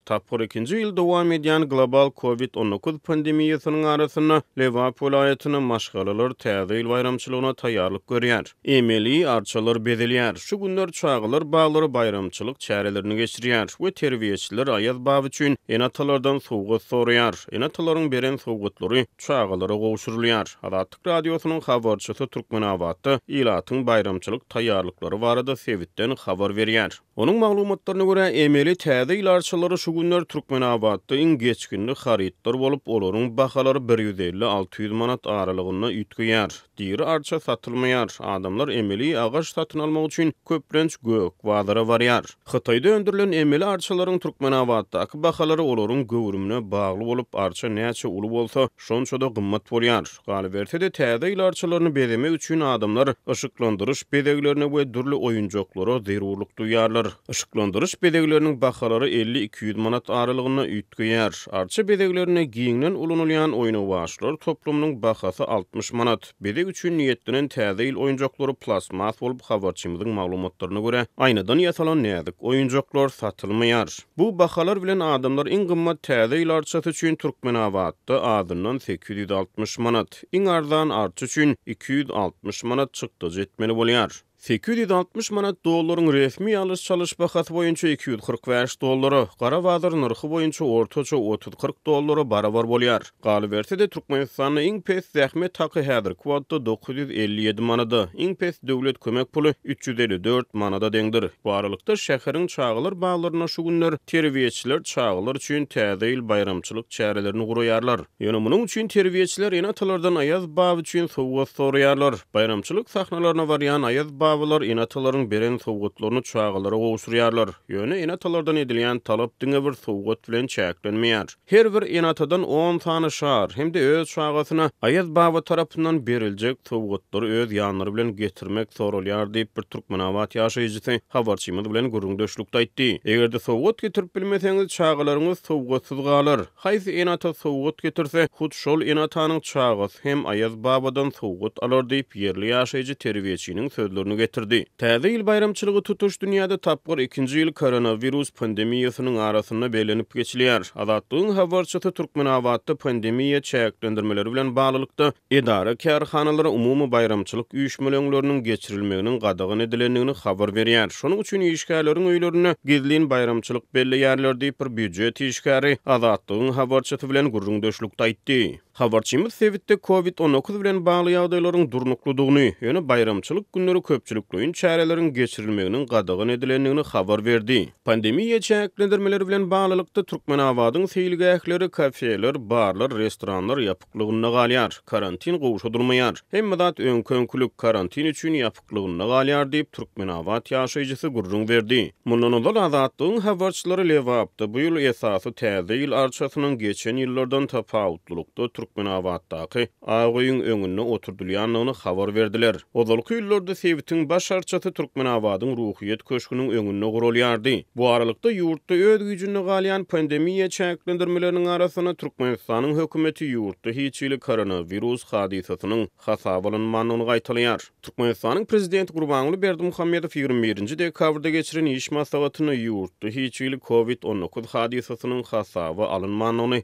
Tapgır ikinci ýyl dowam edýän global COVID-19 pandemiýasynyň arasynda Lewap welaýatyna maşgalalar täze ýyl bayramçylygyna taýýarlyk görýär. Emeli arçalar bedelýär. Şu günler çağılar bağlary bayramçylyk çärelerini geçirýär we terbiýeçiler aýaz bab üçin enatalardan sowgat soraýar. Enatalaryň beren sowgatlary çağılara gowşurulýar. Azatlyk radiosynyň habarçysy Türkmenabadda ilatyň bayramçylyk taýýarlyklary barada sebitden habar berýär. Onuň maglumatlaryna görä emeli täze ýyl arçalary şu günler Türkmenabadda iň geçkinli haritlar bolup olaryň bahalary 150-600 manat aralygynda ýitgýär. Diri arça satylmaýar. Adamlar emeli agaç satyn almak üçin köprenç gök bazara barýar. Hytaýda öndürilen emeli arçalaryň Türkmenabaddaky bahalary olaryň göwrümine bagly bolup arça näçe uly bolsa şonça da gymmat bolýar. Galibertede täze ýyl arçalaryny bezemek üçin adamlar ışıklandyrış bezeglerine we dürli oýunjoklara zerurlyk duýarlar. Işıklandyrış bezegleriniň bahalary 50-200 manat aralygynda ýitgýär. Arça bezeglerine giňden ulanylýan oýnawaçlar toplumynyň bahasy 60 manat. Bezeg üçin niýetlenen täze ýyl oýunjoklary plasmas bolup habarçymyzyň maglumatlaryna görä aýnadan ýasalan näzik oýunjoklar satylmaýar. Bu bahalar bilen adamlar iň gymmat täze ýyl arçasy üçin Türkmenabadda adyndan 860 manat, iň arzan arça üçin 260 manat çykdyjy etmeli bolýar. 860 manat dollaryň resmi alış çalış bahasy boýunça 245 dollary, gara bazar narxy boýunça ortaça 30-40 dollary barabar bolýar. Galibertede Türkmenistanyň iň pes zähmet haky häzir kwotda 957 manada, iň pes döwlet kömek puly 354 manada deňdir. Bu aralykda şäheriň çağılar baglaryna şu günler terbiýeçiler çağılar üçin täze ýyl bayramçylyk çärelerini guraýarlar. Ýöne munyň üçin terbiýeçiler enatalardan aýaz bab üçin sowgat soraýarlar. Bayramçylyk sahnalaryna barýan aýaz babalar enatalaryň beren sowgatlaryny çağılara gowşurýarlar. Ýöne enatalardan edilýän talap diňe bir sowgat bilen çäklenmeýär. Her bir enatadan 10 tany şar hem de öz çağasyna aýaz baba tarapyndan beriljek sowgatlary öz ýanlary bilen getirmek sorulýar diýip bir Türkmenabad ýaşaýjysy habarçymyz bilen gurrundaşlykda aýtdy. Egerde sowgat getirip bilmeseňiz çağalaryňyz sowgatsyz galar. Haýsy enata sowgat getirse, hut şol enatanyň çağasy hem aýaz babadan sowgat alar diýip ýerli ýaşaýjy terbiýeçiniň sözlerini getirdi. Täze ýyl bayramçylygy tutuş dünýäde tapgyr ikinji ýyl koronavirus pandemiýasynyň arasynda belenip geçilýär. Azatlygyň habarçysy Türkmenabadda pandemiýa çäklendirmeleri bilen baglykda edara kärhanalary umumy bayramçylyk üýüşmeleňleriniň geçirilmeginiň gadagan edilendigini habar berýär. Şonuň üçin işgärleriň öýlerine gizlin bayramçylyk belleýärler diýip bir büdjet işgäri Azatlygyň habarçysy bilen gurrundaşlykda aýtdy. Habarçymyz sebitde COVID-19 bilen bagly ýagdaýlaryň durnukludygyny, ýöne bayramçylyk günleri köpçülikliň çäreleriň geçirilmeginiň gadagan edilendigini habar berdi. Pandemiýa çäklendirmeleri bilen baglykda Türkmenabadyň seýilgähleri, kafeler, barlar, restoranlar ýapyklygyna galýar. Karantin gowşadylmaýar. Hemme zat öňköňkülük karantin üçin ýapyklygyna galýar diýip Türkmenabad ýaşaýjysy gurrun berdi. Mundan öňe Azatlygyň habarçylary Lewapda bu ýyl esasy täze ýyl arçasynyň geçen ýyllardan tapawutlykda Türkmenabaddaky aýgyň öňüne oturdylýanlygyny habar berdiler. Ozalky ýyllarda sebitiň baş arçasy Türkmenabadyň ruhyýet köşküniň öňüne gurulýardy. Bu aralykda ýurtda öz güýjüne galýan pandemiýa çäklendirmeleriniň arasyna Türkmenistanyň hökümeti ýurtda hiç ýyly koronavirus hadisasynyň hasaba alynmanyny gaýtalýar. Türkmenistanyň prezidenti Gurbanguly Berdimuhammedow 21-nji dekabrda geçiren iş maslahatyny ýurtda hiç ýyly COVID-19 hadisasynyň hasaba alynmanyny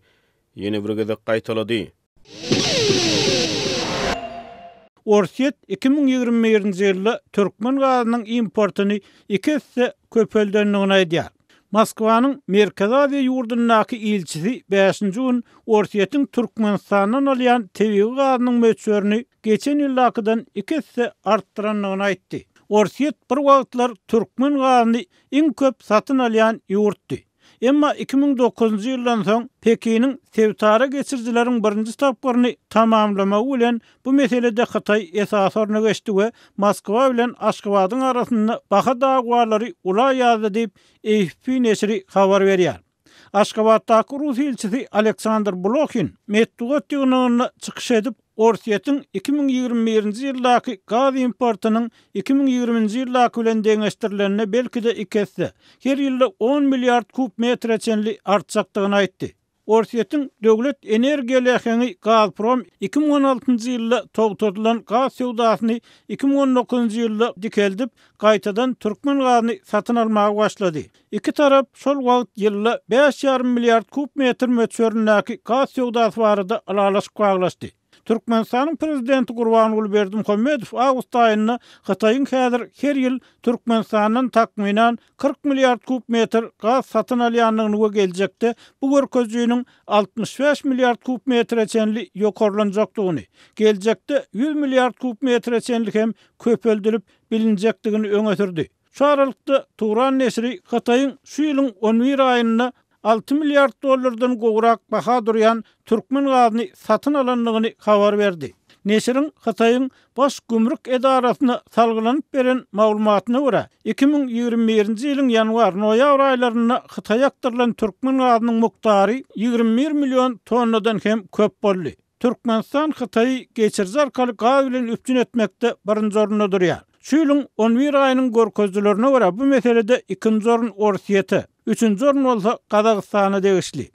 ýene bir gezek gaýtalady. Orsiýet 2021-nji ýylda türkmen gazynyň importyny 2 hisse köpeldendigini aýdýar. Moskwanyň Merkez Aziýa ýurdundaky ilçisi 5-nji gün Orsiýetiň Türkmenistandan alýan tebii gazynyň möçberini geçen ýyldakydan 2 hisse artdyranlygyny aýtdy. Orsiýet bir wagtlar türkmen gazyny iň köp satyn alýan ýurtdy. Emma 2009-njy ýyldan soň Pekiniň Sevtara geçirjileriň birinji tapgyryny tamamlamak bilen bu meselede Hytaý esas orna geçdi we Moskwa bilen Aşgabatyň arasynda baha dagwalary ulaýady diýip AFP neşri habar berýär. Aşgabatdaky Rus elçisi Aleksandr Blokhin Medvedew ýygynyna çykyş edip Orsiýetiň 2021-nji ýyldaky gaz importynyň 2020-nji ýyldaky bilen deňeşdirilenine belki de 2 hisse, her ýylda 10 milliard kub metre çenli artjakdygyny aýtdy. Orsiýetiň döwlet energiýa Gazprom 2016-njy ýylda togtadylan gaz sewdasyny 2019-njy ýylda dikeldip, gaýtadan türkmen gazyny satyn almagy başlady. Iki tarap şol wagt ýylda 5,5 milliard kub metr möçberindäki gaz sewdasy barada alalaşyp gaglaşdy. Türkmenistanyň prezidenti Gurbanuly Berdimuhammedow awgust aýynda Hataýyň häzir her ýyl Türkmenistanyň takminan 40 milliard kub metr gaz satyn alýanlygyny geljekde bu görkezýüniň 65 milliard kub metr çenli ýokarlanjakdygyny, geljekde 100 milliard kub metr çenlik hem köpeldilip bilinjekdigini öňe. Şu aralykda Turan nesri Hataýyň şu ýylyň 11 aýynda 6 milliard dollardan gowrak baha durýan türkmen gazyny satyn alanlygyny habar berdi. Nesrin Hataýyň baş gümrük edarasyna salgylanyp beren maglumatyna görä, 2021-nji ýylyň ýanwar-noýabr aýlaryna Hataýa aktarılan türkmen gazynyň muktary 21 million tonnadan hem köp boldy. Türkmenistan Hataýy geçirji arkaly gaz bilen üpjün etmekde birinji orunda durýar. Şu ýylyň 11 aýynyň görkezdilerine görä bu meselede ikinji orun Orsiýeti, üçüncü orun bolsa Kazakstana degişli.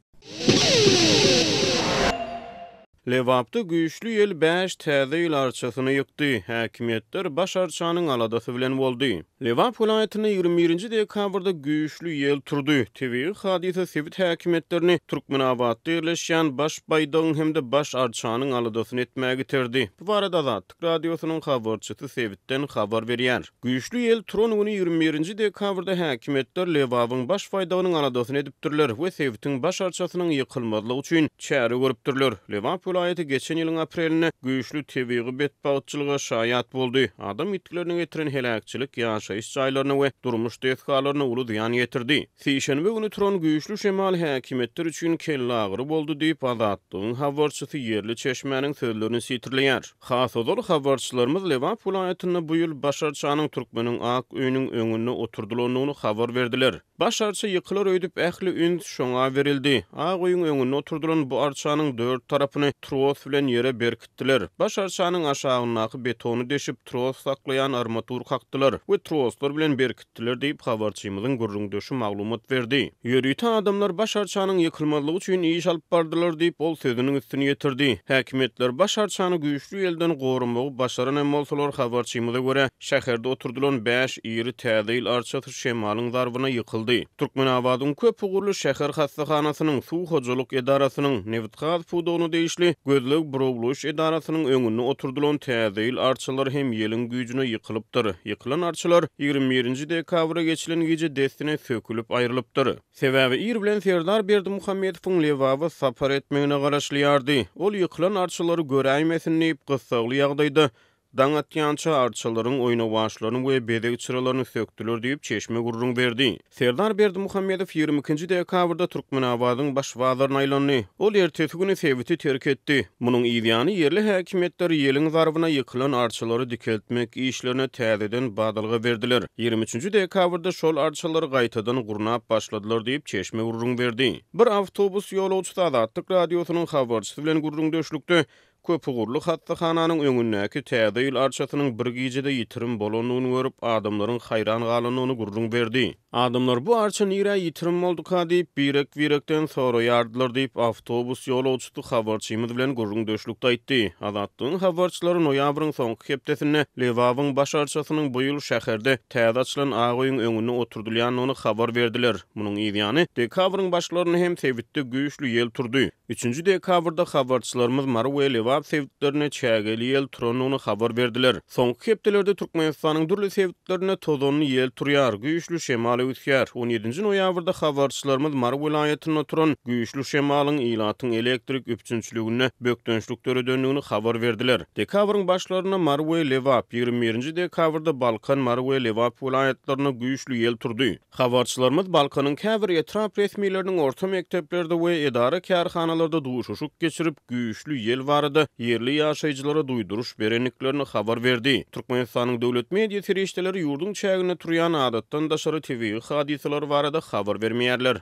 Lewapda güýçlü ýel 5 täze ýyl arçasyny ýykdy. Häkimetler baş arçanyň aladasy bilen boldy. Lewap vilayatyny 21-nji dekabrda güýçlü ýel turdy. Tebii hadise sebit häkimetlerini Türkmenabadda ýerleşýän baş baýdagyň hemde baş arçanyň aladasyny etmäge getirdi. Bu barada Azatlyk radiosynyň habarçysy sebitden habar berýär. Güýçlü ýel turan güni 21-nji dekabrda häkimetler Lewabyň baş baýdagynyň aladasyny edipdirler we sebitiň baş arçasynyň ýykylmadylygy üçin çäre görüpdirler. Lewap vilayaty geçen ýylyň aprelinde güýçlü tebii betbagyçylyga şaýat boldy. Adam itkilerini getiren helakçylyk ýaşaýyş jaýlaryna we durmuş dehgalaryna uly ziýan ýetirdi. Şeýşenbe güni turan güýçlü şemal häkimetler üçin kelle agyry boldy diýip Azatlygyň habarçysy Yerli Çeşmäniň sözlerini sitirleýär. Has ozal habarçylarymyz Lewap vilayatyna bu ýyl başarçanyň türkmeniň ak öýüniň öňünde oturdylanyny habar berdiler. Başarçy ýykylar öýdüp ähli ün şoňa berildi. Ak öýüň öňünde oturdulan bu arçanyň dört tarapyny tros bilen ýere berkitdiler. Baş arçanyň aşagynaky betonu deşip tros saklayan armatur kakdylar we troslar bilen berkitdiler diýip habarçymyzyň gurrundaşy maglumat berdi. Ýörüýte adamlar baş arçanyň ýykylmalygy üçin iş alyp bardylar diýip ol sözüniň üstüne ýetirdi. Häkimetler baş arçany güýçlü ýelden gorunmagy başaran hem bolsalar habarçymyza görä şäherde oturdulan 5 iri täze ýyl arçasy şemalyň darbyna ýykyldy. Türkmenabadyň köp ugurly şäher hastahanasynyň suw hojalyk edarasynyň Nevitgaz pudogyny deýişli gözleg burowluş edarasynyň öňünde oturdulan täze ýyl arçalar hem ýeliň güýjüne ýykylypdyr. Ýykylan arçalar 21-nji dekabra geçilen gece destine sökülüp aýrylypdyr. Sebäbi ir bilen Serdar Berdimuhammedowyň Lewapy sapar etmegine garaşlýardy. Ol ýykylan arçalary göräýmesin diýip gysgaly ýagdaýda daňatýança arçalaryň oýna başlaryny we bedeg çyralaryny sökdiler diýip çeşme gurrun berdi. Serdar Berdimuhammedow 22-nji dekabrda Türkmenabadyň baş wazyryny aýlandy. Ol ertesi güni sebiti terk etdi. Munyň ýygyany yerli häkimetler ýeliň zarbyna ýykylan arçalary dikeltmek işlerine täzeden badalga berdiler. 23-nji dekabrda şol arçalary gaýtadan gurnap başladylar diýip çeşme gurrun berdi. Bir awtobus ýolagçysy Azatlyk radiosynyň habarçysy bilen gurrun döşlükde köp ugurly hastahananyň öňündäki täze ýyl arçasynyň bir gijede ýitirim bolanyny görüp adamlaryň haýran galanyny gurrun berdi. Adamlar bu arça nire ýitirim boldyka diýip birek-birekden sonra ýardylar diýip awtobus ýolagçysy habarçymyz bilen gurrun döşlükde aýtdy. Azatlygyň habarçylary noýabryň soňky hepdesinde Lewabyň baş arçasynyň bu ýyl şäherde täze açylan ak öýüň öňünde oturdylanyny habar berdiler. Munyň ýygyny dekabryň başlaryny hem sebitde güýçlü ýel turdy. 3-nji dekabrda habarçylarymyz Marwe Lewap sebitlerine çägeli ýel turanyny habar berdiler. Soňky hepdelerde Türkmenistanyň dürli sebitlerine tozonly ýel turýar, güýçlü şemal ötýär. 17-nji noýabrda habarçylarymyz Mar vilayatyna turan güýçlü şemalyň ilatyň elektrik üpçünçiligine bökdönçlükleri döndüğünü habar berdiler. Dekabrın başlaryna Mar we Lewap, 21-nji dekabrda Balkan, Mar we Lewap vilayatlaryna güýçlü ýel turdy. Habarçylarymyz Balkanyň käbir etrap resmiýetleriniň orta mekteplerde we edara kärhanalarda duşuşuk geçirip güýçlü ýel barada yerli ýaşaýjylara duýduruş berenliklerini habar berdi. Türkmenistanyň döwlet media serişdeleri ýurdun çägine turýan adatdan daşary TV hadiseler barada habar bermeýärler.